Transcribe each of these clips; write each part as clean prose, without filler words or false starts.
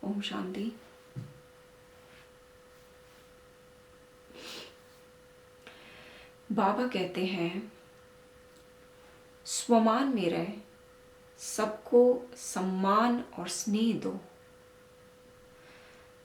ओम शांति। बाबा कहते हैं स्वमान में रह, सबको सम्मान और स्नेह दो।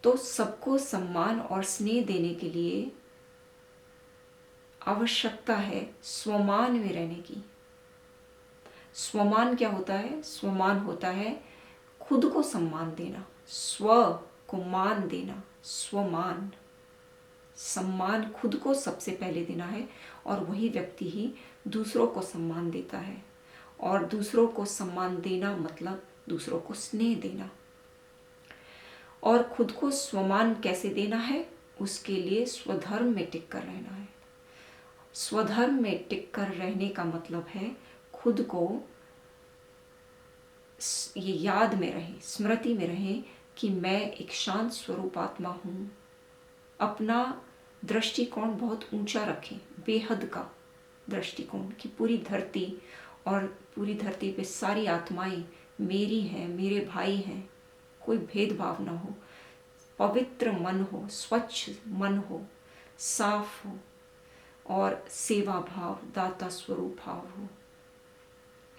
तो सबको सम्मान और स्नेह देने के लिए आवश्यकता है स्वमान में रहने की। स्वमान क्या होता है? स्वमान होता है खुद को सम्मान देना, स्व को मान देना। स्वमान, सम्मान खुद को सबसे पहले देना है और वही व्यक्ति ही दूसरों को सम्मान देता है। और दूसरों को सम्मान देना मतलब दूसरों को स्नेह देना। और खुद को स्वमान कैसे देना है? उसके लिए स्वधर्म में टिक कर रहना है। स्वधर्म में टिक कर रहने का मतलब है खुद को ये याद में रहे, स्मृति में रहे कि मैं एक शांत स्वरूप आत्मा हूँ। अपना दृष्टिकोण बहुत ऊंचा रखें, बेहद का दृष्टिकोण, कि पूरी धरती और पूरी धरती पे सारी आत्माएं मेरी हैं, मेरे भाई हैं। कोई भेदभाव ना हो, पवित्र मन हो, स्वच्छ मन हो, साफ हो और सेवा भाव, दाता स्वरूप भाव हो।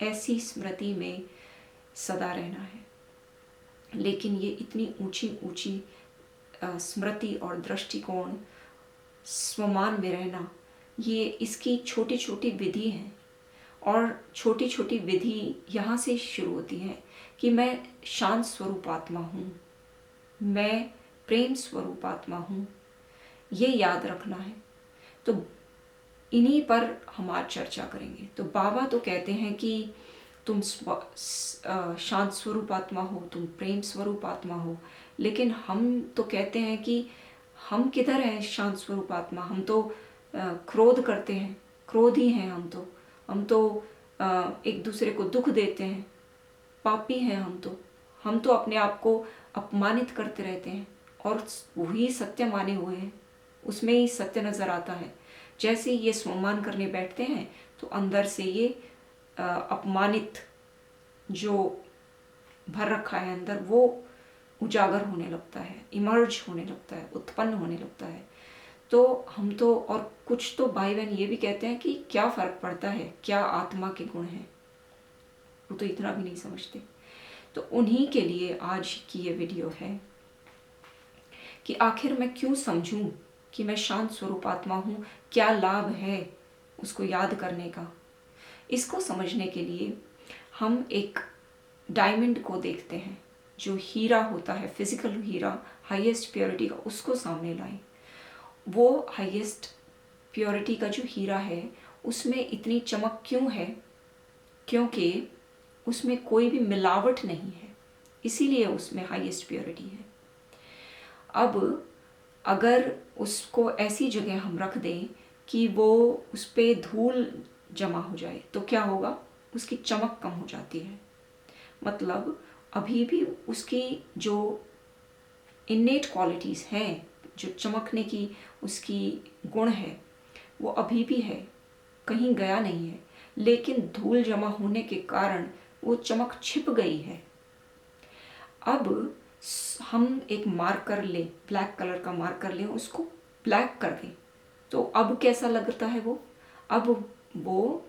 ऐसी स्मृति में सदा रहना है। लेकिन ये इतनी ऊंची ऊंची स्मृति और दृष्टिकोण, स्वमान में रहना, ये इसकी छोटी छोटी विधि है। और छोटी छोटी विधि यहाँ से शुरू होती है कि मैं शांत स्वरूप आत्मा हूँ, मैं प्रेम स्वरूप आत्मा हूँ। ये याद रखना है। तो इन्हीं पर हम आज चर्चा करेंगे। तो बाबा तो कहते हैं कि तुम शांत स्वरूप आत्मा हो, तुम प्रेम स्वरूप आत्मा हो। लेकिन हम तो कहते हैं कि हम किधर हैं शांत स्वरूप आत्मा? हम तो क्रोध करते हैं, क्रोधी हैं हम तो एक दूसरे को दुख देते हैं, पापी हैं हम तो अपने आप को अपमानित करते रहते हैं और वही सत्य माने हुए हैं, उसमें ही सत्य नजर आता है। जैसे ये स्वमान करने बैठते हैं तो अंदर से ये अपमानित जो भर रखा है अंदर, वो उजागर होने लगता है, इमर्ज होने लगता है, उत्पन्न होने लगता है। तो हम तो, और कुछ तो भाई बहन ये भी कहते हैं कि क्या फर्क पड़ता है, क्या आत्मा के गुण हैं, वो तो इतना भी नहीं समझते। तो उन्हीं के लिए आज की ये वीडियो है कि आखिर मैं क्यों समझूं कि मैं शांत स्वरूप आत्मा हूं, क्या लाभ है उसको याद करने का। इसको समझने के लिए हम एक डायमंड को देखते हैं, जो हीरा होता है, फिजिकल हीरा, हाईएस्ट प्योरिटी का, उसको सामने लाएं। वो हाईएस्ट प्योरिटी का जो हीरा है उसमें इतनी चमक क्यों है? क्योंकि उसमें कोई भी मिलावट नहीं है, इसीलिए उसमें हाईएस्ट प्योरिटी है। अब अगर उसको ऐसी जगह हम रख दें कि वो उस पर धूल जमा हो जाए तो क्या होगा? उसकी चमक कम हो जाती है। मतलब अभी भी उसकी जो इन्नेट क्वालिटीज़ हैं, जो चमकने की उसकी गुण है, वो अभी भी है, कहीं गया नहीं है। लेकिन धूल जमा होने के कारण वो चमक छिप गई है। अब हम एक मार्कर लें, ब्लैक कलर का मार्कर लें, उसको ब्लैक कर दें, तो अब कैसा लगता है वो? अब वो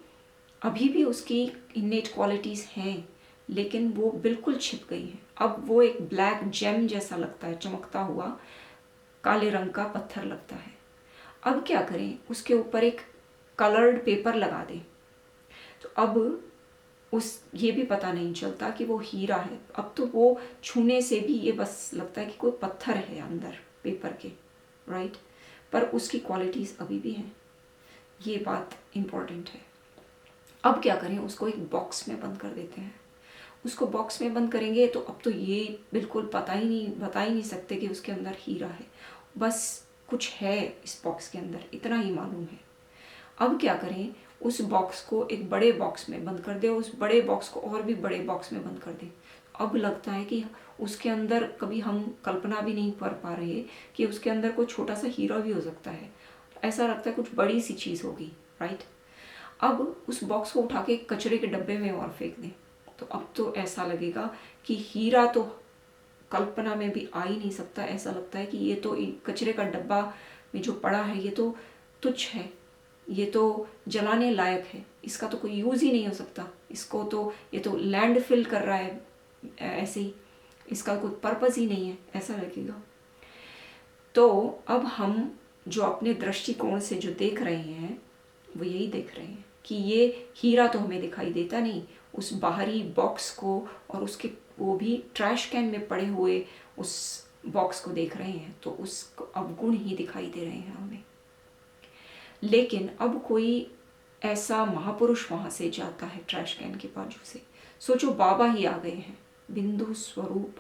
अभी भी उसकी इन्नेट क्वालिटीज़ हैं, लेकिन वो बिल्कुल छिप गई है। अब वो एक ब्लैक जेम जैसा लगता है, चमकता हुआ काले रंग का पत्थर लगता है। अब क्या करें? उसके ऊपर एक कलर्ड पेपर लगा दें, तो अब ये भी पता नहीं चलता कि वो हीरा है। अब तो वो छूने से भी ये बस लगता है कि कोई पत्थर है अंदर पेपर के, राइट? पर उसकी क्वालिटीज़ अभी भी हैं। ये बात इम्पोर्टेंट है। अब क्या करें? उसको एक बॉक्स में बंद कर देते हैं। उसको बॉक्स में बंद करेंगे तो अब तो ये बिल्कुल बता ही नहीं सकते कि उसके अंदर हीरा है। बस कुछ है इस बॉक्स के अंदर, इतना ही मालूम है। अब क्या करें? उस बॉक्स को एक बड़े बॉक्स में बंद कर दे, उस बड़े बॉक्स को और भी बड़े बॉक्स में बंद कर दे। अब लगता है कि उसके अंदर कभी हम कल्पना भी नहीं कर पा रहे कि उसके अंदर कोई छोटा सा हीरा भी हो सकता है। ऐसा लगता है कुछ बड़ी सी चीज़ होगी, राइट? अब उस बॉक्स को उठा के कचरे के डब्बे में और फेंक दें, तो अब तो ऐसा लगेगा कि हीरा तो कल्पना में भी आ ही नहीं सकता। ऐसा लगता है कि ये तो कचरे का डब्बा में जो पड़ा है ये तो तुच्छ है, ये तो जलाने लायक है, इसका तो कोई यूज़ ही नहीं हो सकता, इसको तो ये तो लैंड फिल कर रहा है ऐसे ही, इसका कोई पर्पज़ ही नहीं है, ऐसा लगेगा। तो अब हम जो अपने दृष्टिकोण से जो देख रहे हैं वो यही देख रहे हैं कि ये हीरा तो हमें दिखाई देता नहीं, उस बाहरी बॉक्स को और उसके वो भी ट्रैश कैन में पड़े हुए उस बॉक्स को देख रहे हैं, तो उस अवगुण ही दिखाई दे रहे हैं हमें। लेकिन अब कोई ऐसा महापुरुष वहाँ से जाता है ट्रैश कैन के बाजू से, सोचो बाबा ही आ गए हैं, बिंदु स्वरूप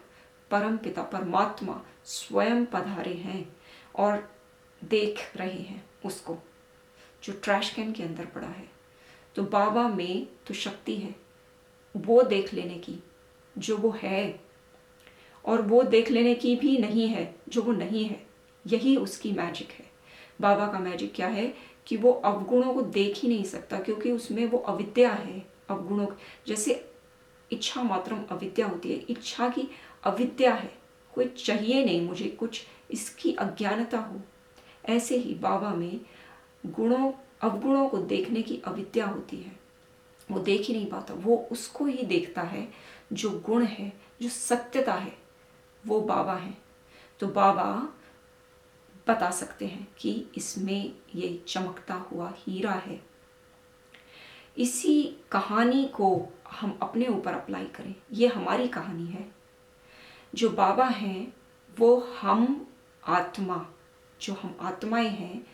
परम पिता परमात्मा स्वयं पधारे हैं और देख रहे हैं उसको जो ट्रैश कैन के अंदर पड़ा है। तो बाबा में तो शक्ति है वो देख लेने की जो वो है, और वो देख लेने की भी नहीं है जो वो नहीं है। यही उसकी मैजिक है। बाबा का मैजिक क्या है कि वो अवगुणों को देख ही नहीं सकता, क्योंकि उसमें वो अविद्या है। अवगुणों जैसे इच्छा मात्रम अविद्या होती है, इच्छा की अविद्या है, कोई चाहिए नहीं मुझे कुछ, इसकी अज्ञानता हो। ऐसे ही बाबा में गुणों अवगुणों को देखने की अविद्या होती है, वो देख ही नहीं पाता, वो उसको ही देखता है जो गुण है, जो सत्यता है, वो बाबा है। तो बाबा बता सकते हैं कि इसमें ये चमकता हुआ हीरा है। इसी कहानी को हम अपने ऊपर अप्लाई करें, ये हमारी कहानी है। जो बाबा हैं वो हम आत्मा, जो हम आत्माएं हैं,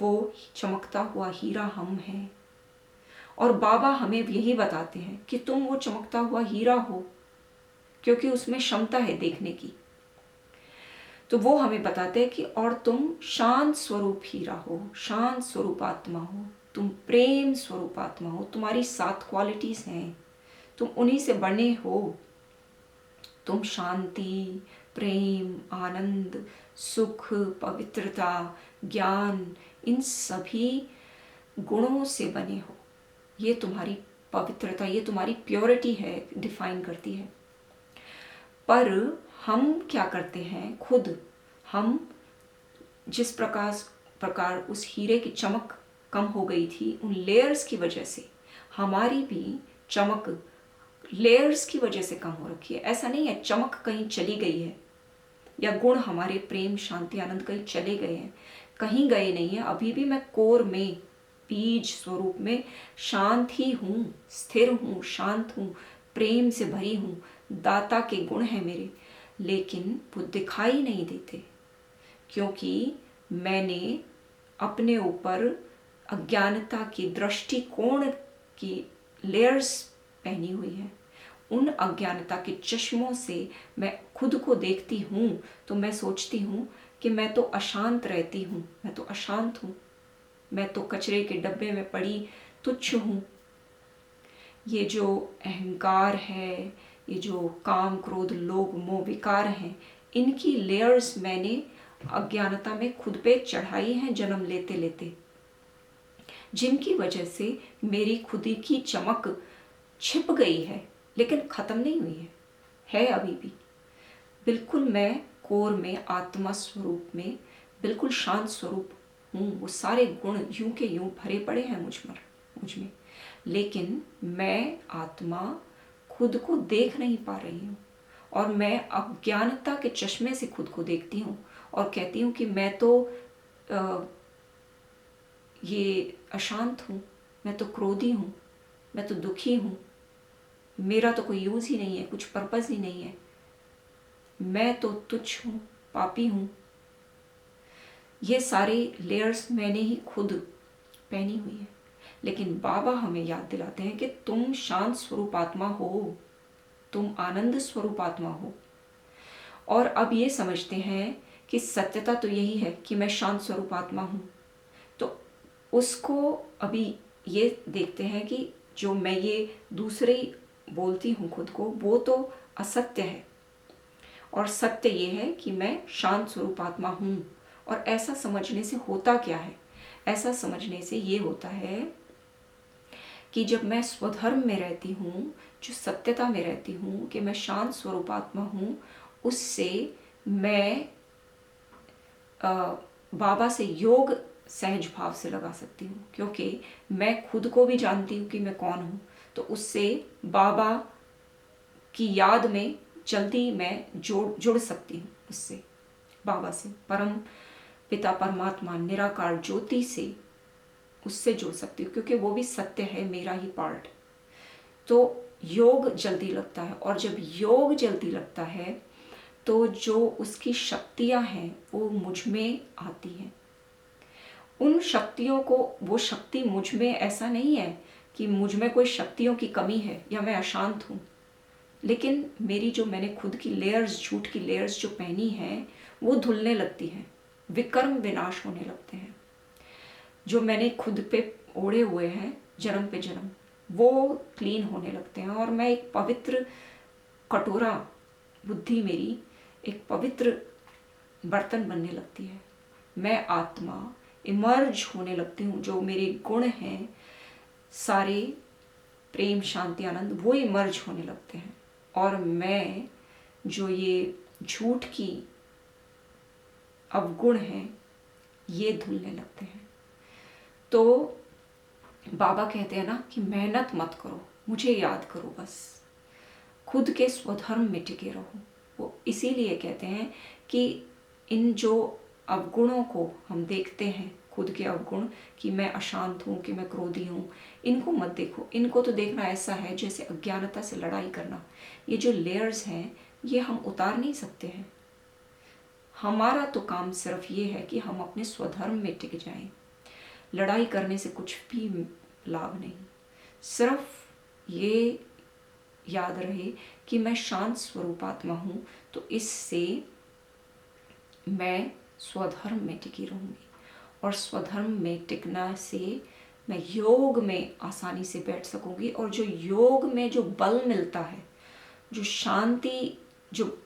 वो चमकता हुआ हीरा हम हैं। और बाबा हमें यही बताते हैं कि तुम वो चमकता हुआ हीरा हो, क्योंकि उसमें क्षमता है देखने की। तो वो हमें बताते हैं कि और तुम शांत स्वरूप हीरा हो, शांत स्वरूप आत्मा हो, तुम प्रेम स्वरूप आत्मा हो, तुम्हारी 7 क्वालिटीज हैं, तुम उन्हीं से बने हो। तुम शांति, प्रेम, आनंद, सुख, पवित्रता, ज्ञान, इन सभी गुणों से बने हो। ये तुम्हारी पवित्रता, ये तुम्हारी प्योरिटी है, डिफाइन करती है। पर हम क्या करते हैं, खुद हम जिस प्रकार उस हीरे की चमक कम हो गई थी उन लेयर्स की वजह से, हमारी भी चमक लेयर्स की वजह से कम हो रखी है। ऐसा नहीं है चमक कहीं चली गई है या गुण हमारे प्रेम, शांति, आनंद कहीं चले गए हैं, कहीं गए नहीं है। अभी भी मैं कोर में, बीज स्वरूप में शांत ही हूँ, स्थिर हूँ, शांत हूँ, प्रेम से भरी हूँ, दाता के गुण हैं मेरे, लेकिन वो दिखाई नहीं देते, क्योंकि मैंने अपने ऊपर अज्ञानता की दृष्टिकोण की लेयर्स पहनी हुई है। उन अज्ञानता के चश्मों से मैं खुद को देखती हूँ तो मैं सोचती हूँ कि मैं तो अशांत रहती हूँ, मैं तो अशांत हूँ, मैं तो कचरे के डब्बे में पड़ी तुच्छ हूँ। ये जो अहंकार है, ये जो काम, क्रोध, लोभ, मोह, विकार हैं, इनकी लेयर्स मैंने अज्ञानता में खुद पे चढ़ाई हैं जन्म लेते लेते, जिनकी वजह से मेरी खुद की चमक छिप गई है, लेकिन खत्म नहीं हुई है अभी भी। बिल्कुल मैं कोर में, आत्मा स्वरूप में बिल्कुल शांत स्वरूप हूँ। वो सारे गुण यूं के यूं भरे पड़े हैं मुझ में, लेकिन मैं आत्मा खुद को देख नहीं पा रही हूँ, और मैं अज्ञानता के चश्मे से खुद को देखती हूँ और कहती हूँ कि मैं तो ये अशांत हूँ, मैं तो क्रोधी हूँ, मैं तो दुखी हूँ, मेरा तो कोई यूज़ ही नहीं है, कुछ पर्पज़ ही नहीं है, मैं तो तुच्छ हूँ, पापी हूँ। ये सारे लेयर्स मैंने ही खुद पहनी हुई है। लेकिन बाबा हमें याद दिलाते हैं कि तुम शांत स्वरूप आत्मा हो, तुम आनंद स्वरूप आत्मा हो। और अब ये समझते हैं कि सत्यता तो यही है कि मैं शांत स्वरूप आत्मा हूँ, तो उसको अभी ये देखते हैं कि जो मैं ये दूसरे बोलती हूँ खुद को, वो तो असत्य है, और सत्य ये है कि मैं शांत स्वरूप आत्मा हूँ। और ऐसा समझने से होता क्या है? ऐसा समझने से ये होता है कि जब मैं स्वधर्म में रहती हूँ, जो सत्यता में रहती हूँ कि मैं शांत स्वरूप आत्मा हूँ, उससे मैं बाबा से योग सहज भाव से लगा सकती हूँ, क्योंकि मैं खुद को भी जानती हूँ कि मैं कौन हूँ। तो उससे बाबा की याद में जल्दी मैं जुड़ सकती हूँ, उससे बाबा से, परम पिता परमात्मा निराकार ज्योति से, उससे जुड़ सकती हूँ, क्योंकि वो भी सत्य है, मेरा ही पार्ट। तो योग जल्दी लगता है, और जब योग जल्दी लगता है तो जो उसकी शक्तियाँ हैं वो मुझ में आती हैं। उन शक्तियों को, वो शक्ति मुझ में, ऐसा नहीं है कि मुझ में कोई शक्तियों की कमी है या मैं अशांत हूँ, लेकिन मेरी जो मैंने खुद की लेयर्स, झूठ की लेयर्स जो पहनी हैं, वो धुलने लगती हैं, विकर्म विनाश होने लगते हैं। जो मैंने खुद पे ओढ़े हुए हैं जन्म पे जन्म, वो क्लीन होने लगते हैं, और मैं एक पवित्र कटोरा, बुद्धि मेरी एक पवित्र बर्तन बनने लगती है। मैं आत्मा इमर्ज होने लगती हूँ, जो मेरे गुण हैं सारे, प्रेम शांति आनंद, वो इमर्ज होने लगते हैं, और मैं जो ये झूठ की अवगुण हैं ये धुलने लगते हैं। तो बाबा कहते हैं ना कि मेहनत मत करो, मुझे याद करो, बस खुद के स्वधर्म में टिके रहो। वो इसीलिए कहते हैं कि इन जो अवगुणों को हम देखते हैं, खुद के अवगुण, कि मैं अशांत हूँ, कि मैं क्रोधी हूँ, इनको मत देखो। इनको तो देखना ऐसा है जैसे अज्ञानता से लड़ाई करना। ये जो लेयर्स हैं ये हम उतार नहीं सकते हैं। हमारा तो काम सिर्फ ये है कि हम अपने स्वधर्म में टिक जाएं। लड़ाई करने से कुछ भी लाभ नहीं। सिर्फ ये याद रहे कि मैं शांत स्वरूपात्मा हूँ, तो इससे मैं स्वधर्म में टिकी रहूँगी, और स्वधर्म में टिकना से मैं योग में आसानी से बैठ सकूँगी। और जो योग में जो बल मिलता है, जो शांति, जो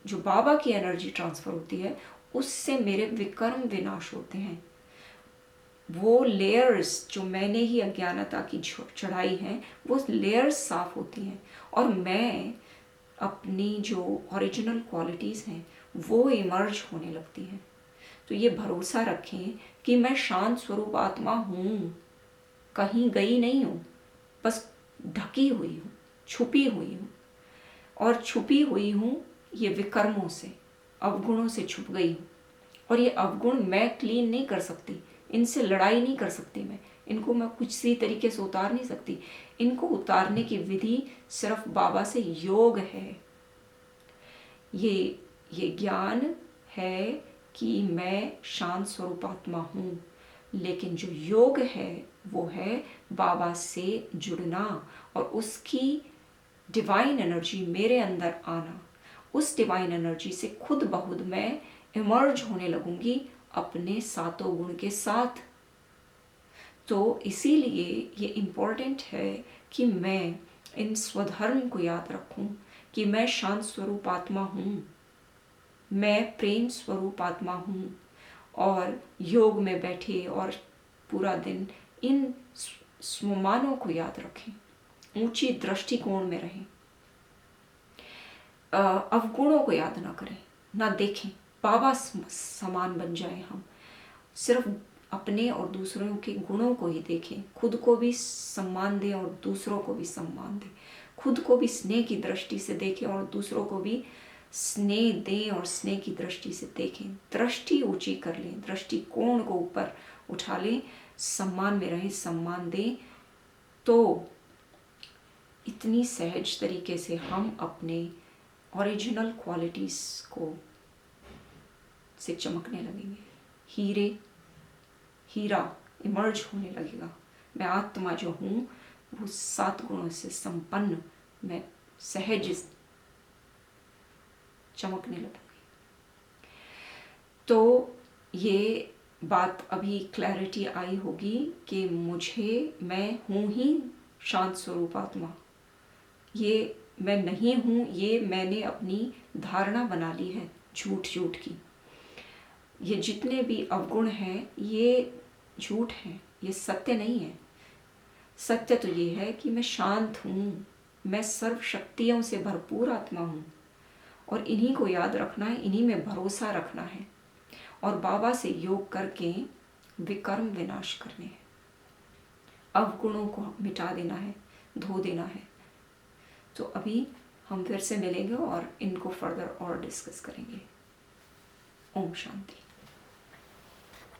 बाबा की एनर्जी ट्रांसफ़र होती है, उससे मेरे विकर्म विनाश होते हैं। वो लेयर्स जो मैंने ही अज्ञानता की चढ़ाई हैं, वो लेयर्स साफ होती हैं, और मैं अपनी जो ओरिजिनल क्वालिटीज़ हैं वो इमर्ज होने लगती हैं। तो ये भरोसा रखें कि मैं शांत स्वरूप आत्मा हूँ, कहीं गई नहीं हूँ, बस ढकी हुई हूँ, छुपी हुई हूँ, और छुपी हुई हूँ ये विकर्मों से, अवगुणों से छुप गई हूँ। और ये अवगुण मैं क्लीन नहीं कर सकती, इनसे लड़ाई नहीं कर सकती, मैं इनको मैं कुछ सी तरीके से उतार नहीं सकती। इनको उतारने की विधि सिर्फ बाबा से योग है। ये ज्ञान है कि मैं शांत स्वरूपात्मा हूँ, लेकिन जो योग है वो है बाबा से जुड़ना और उसकी डिवाइन एनर्जी मेरे अंदर आना। उस डिवाइन एनर्जी से खुद ब खुद मैं इमर्ज होने लगूंगी अपने सातों गुण के साथ। तो इसीलिए ये इम्पोर्टेंट है कि मैं इन स्वधर्म को याद रखूं कि मैं शांत स्वरूप आत्मा हूँ, मैं प्रेम स्वरूप आत्मा हूँ, और योग में बैठे और पूरा दिन इन स्वमानों को याद रखें, ऊंची दृष्टिकोण में रहें, अवगुणों को याद ना करें, ना देखें, बाबा समान बन जाए हम, सिर्फ अपने और दूसरों के गुणों को ही देखें, खुद को भी सम्मान दें और दूसरों को भी सम्मान दें, खुद को भी स्नेह की दृष्टि से देखें और दूसरों को भी स्नेह दें और स्नेह की दृष्टि से देखें। दृष्टि ऊंची कर लें, दृष्टिकोण को ऊपर उठा लें, सम्मान में रहें, सम्मान दें, तो इतनी सहज तरीके से हम अपने ओरिजिनल क्वालिटीज़ को से चमकने लगेंगे। हीरा इमर्ज होने लगेगा। मैं आत्मा जो हूँ वो 7 गुणों से संपन्न, मैं सहज चमकने लगूंगी। तो ये बात अभी क्लैरिटी आई होगी कि मैं हूँ ही शांत स्वरूप आत्मा, ये मैं नहीं हूँ, ये मैंने अपनी धारणा बना ली है झूठ की। ये जितने भी अवगुण हैं ये झूठ हैं, ये सत्य नहीं है। सत्य तो ये है कि मैं शांत हूँ, मैं सर्व शक्तियों से भरपूर आत्मा हूँ, और इन्हीं को याद रखना है, इन्हीं में भरोसा रखना है और बाबा से योग करके विकर्म विनाश करने हैं, अवगुणों को मिटा देना है, धो देना है। तो अभी हम फिर से मिलेंगे और इनको फर्दर और डिस्कस करेंगे। ओम शांति।